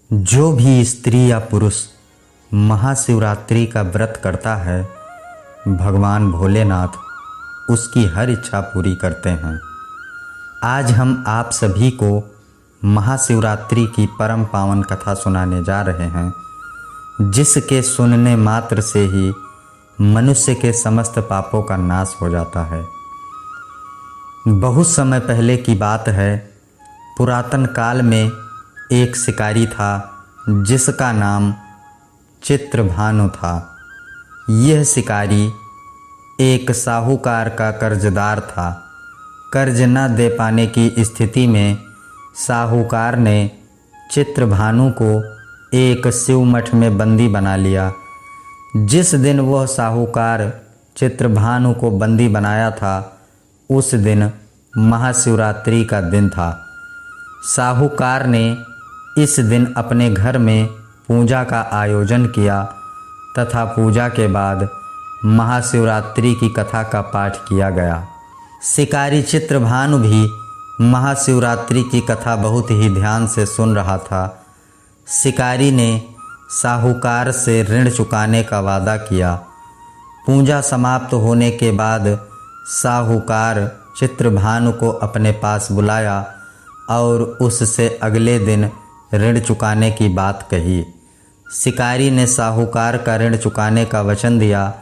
जो भी स्त्री या पुरुष महाशिवरात्रि का व्रत करता है, भगवान भोलेनाथ उसकी हर इच्छा पूरी करते हैं। आज हम आप सभी को महाशिवरात्रि की परम पावन कथा सुनाने जा रहे हैं, जिसके सुनने मात्र से ही मनुष्य के समस्त पापों का नाश हो जाता है। बहुत समय पहले की बात है। पुरातन काल में एक शिकारी था जिसका नाम चित्रभानु था। यह शिकारी एक साहूकार का कर्जदार था। कर्ज न दे पाने की स्थिति में साहूकार ने चित्रभानु को एक शिव मठ में बंदी बना लिया। जिस दिन वह साहूकार चित्रभानु को बंदी बनाया था, उस दिन महाशिवरात्रि का दिन था। साहूकार ने इस दिन अपने घर में पूजा का आयोजन किया तथा पूजा के बाद महाशिवरात्रि की कथा का पाठ किया गया। शिकारी चित्रभानु भी महाशिवरात्रि की कथा बहुत ही ध्यान से सुन रहा था। शिकारी ने साहूकार से ऋण चुकाने का वादा किया। पूजा समाप्त होने के बाद साहूकार चित्रभानु को अपने पास बुलाया और उससे अगले दिन ऋण चुकाने की बात कही। शिकारी ने साहूकार का ऋण चुकाने का वचन दिया,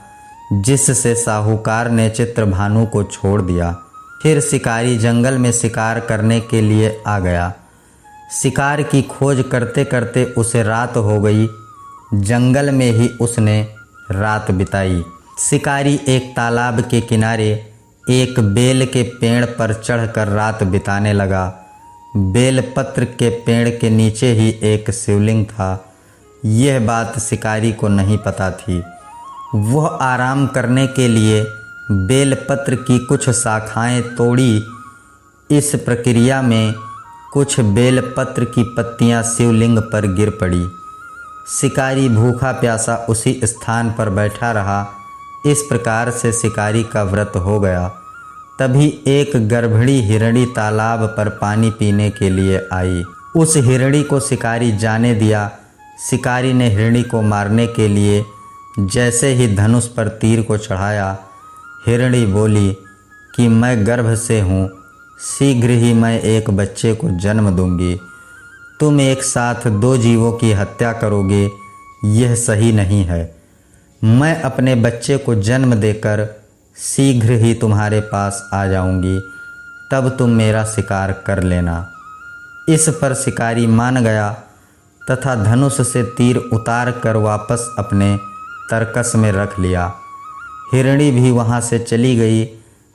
जिससे साहूकार ने चित्रभानु को छोड़ दिया। फिर शिकारी जंगल में शिकार करने के लिए आ गया। शिकार की खोज करते करते उसे रात हो गई। जंगल में ही उसने रात बिताई। शिकारी एक तालाब के किनारे एक बेल के पेड़ पर चढ़कर रात बिताने लगा। बेलपत्र के पेड़ के नीचे ही एक शिवलिंग था। यह बात शिकारी को नहीं पता थी। वह आराम करने के लिए बेलपत्र की कुछ शाखाएं तोड़ी। इस प्रक्रिया में कुछ बेलपत्र की पत्तियां शिवलिंग पर गिर पड़ी। शिकारी भूखा प्यासा उसी स्थान पर बैठा रहा। इस प्रकार से शिकारी का व्रत हो गया। तभी एक गर्भणी हिरणी तालाब पर पानी पीने के लिए आई। उस हिरणी को शिकारी जाने दिया। शिकारी ने हिरणी को मारने के लिए जैसे ही धनुष पर तीर को चढ़ाया, हिरणी बोली कि मैं गर्भ से हूँ, शीघ्र ही मैं एक बच्चे को जन्म दूंगी। तुम एक साथ दो जीवों की हत्या करोगे, यह सही नहीं है। मैं अपने बच्चे को जन्म देकर शीघ्र ही तुम्हारे पास आ जाऊंगी, तब तुम मेरा शिकार कर लेना। इस पर शिकारी मान गया तथा धनुष से तीर उतार कर वापस अपने तरकस में रख लिया। हिरणी भी वहाँ से चली गई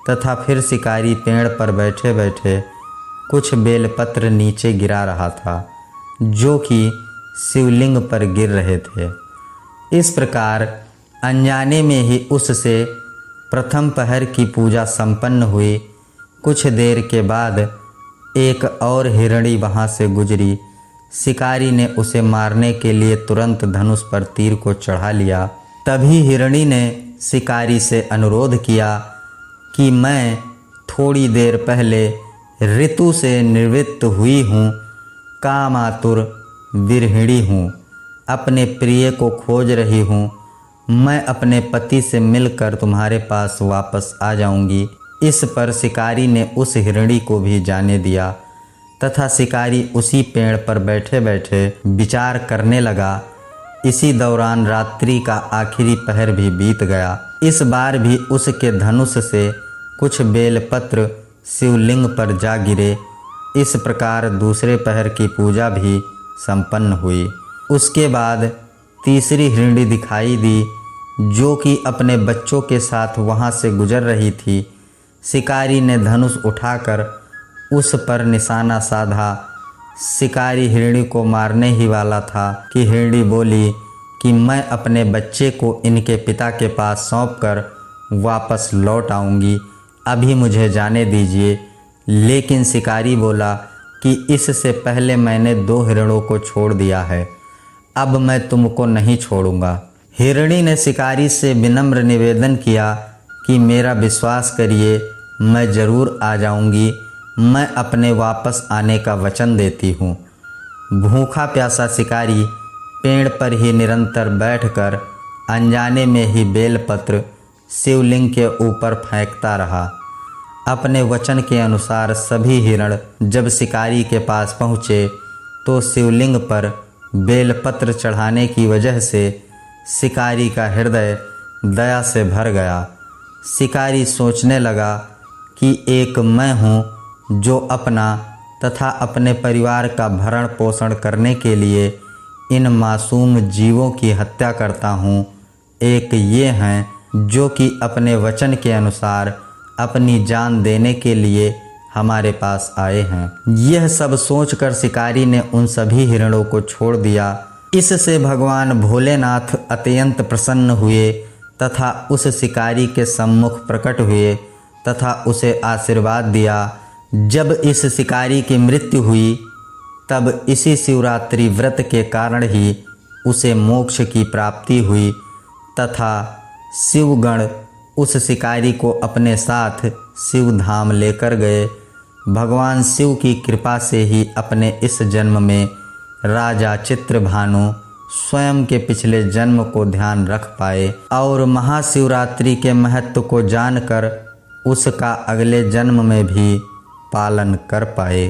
तथा फिर शिकारी पेड़ पर बैठे बैठे कुछ बेलपत्र नीचे गिरा रहा था, जो कि शिवलिंग पर गिर रहे थे। इस प्रकार अनजाने में ही उससे प्रथम पहर की पूजा संपन्न हुई। कुछ देर के बाद एक और हिरणी वहाँ से गुजरी। शिकारी ने उसे मारने के लिए तुरंत धनुष पर तीर को चढ़ा लिया। तभी हिरणी ने शिकारी से अनुरोध किया कि मैं थोड़ी देर पहले ऋतु से निवृत्त हुई हूँ, कामातुर विरहिणी हूँ, अपने प्रिय को खोज रही हूँ। मैं अपने पति से मिलकर तुम्हारे पास वापस आ जाऊंगी। इस पर शिकारी ने उस हिरणी को भी जाने दिया तथा शिकारी उसी पेड़ पर बैठे बैठे विचार करने लगा। इसी दौरान रात्रि का आखिरी पहर भी बीत गया। इस बार भी उसके धनुष से कुछ बेलपत्र शिवलिंग पर जा गिरे। इस प्रकार दूसरे पहर की पूजा भी संपन्न हुई। उसके बाद तीसरी हिरणी दिखाई दी, जो कि अपने बच्चों के साथ वहाँ से गुजर रही थी। शिकारी ने धनुष उठाकर उस पर निशाना साधा। शिकारी हिरणी को मारने ही वाला था कि हिरणी बोली कि मैं अपने बच्चे को इनके पिता के पास सौंपकर वापस लौट आऊँगी, अभी मुझे जाने दीजिए। लेकिन शिकारी बोला कि इससे पहले मैंने दो हिरणों को छोड़ दिया है, अब मैं तुमको नहीं छोड़ूंगा। हिरणी ने शिकारी से विनम्र निवेदन किया कि मेरा विश्वास करिए, मैं ज़रूर आ जाऊंगी। मैं अपने वापस आने का वचन देती हूँ। भूखा प्यासा शिकारी पेड़ पर ही निरंतर बैठकर अनजाने में ही बेलपत्र शिवलिंग के ऊपर फेंकता रहा। अपने वचन के अनुसार सभी हिरण जब शिकारी के पास पहुँचे तो शिवलिंग पर बेलपत्र चढ़ाने की वजह से शिकारी का हृदय दया से भर गया। शिकारी सोचने लगा कि एक मैं हूँ जो अपना तथा अपने परिवार का भरण पोषण करने के लिए इन मासूम जीवों की हत्या करता हूँ। एक ये हैं जो कि अपने वचन के अनुसार अपनी जान देने के लिए हमारे पास आए हैं। यह सब सोचकर शिकारी ने उन सभी हिरणों को छोड़ दिया। इससे भगवान भोलेनाथ अत्यंत प्रसन्न हुए तथा उस शिकारी के सम्मुख प्रकट हुए तथा उसे आशीर्वाद दिया। जब इस शिकारी की मृत्यु हुई तब इसी शिवरात्रि व्रत के कारण ही उसे मोक्ष की प्राप्ति हुई तथा शिवगण उस शिकारी को अपने साथ शिव धाम लेकर गए। भगवान शिव की कृपा से ही अपने इस जन्म में राजा चित्रभानु स्वयं के पिछले जन्म को ध्यान रख पाए और महाशिवरात्रि के महत्व को जानकर उसका अगले जन्म में भी पालन कर पाए।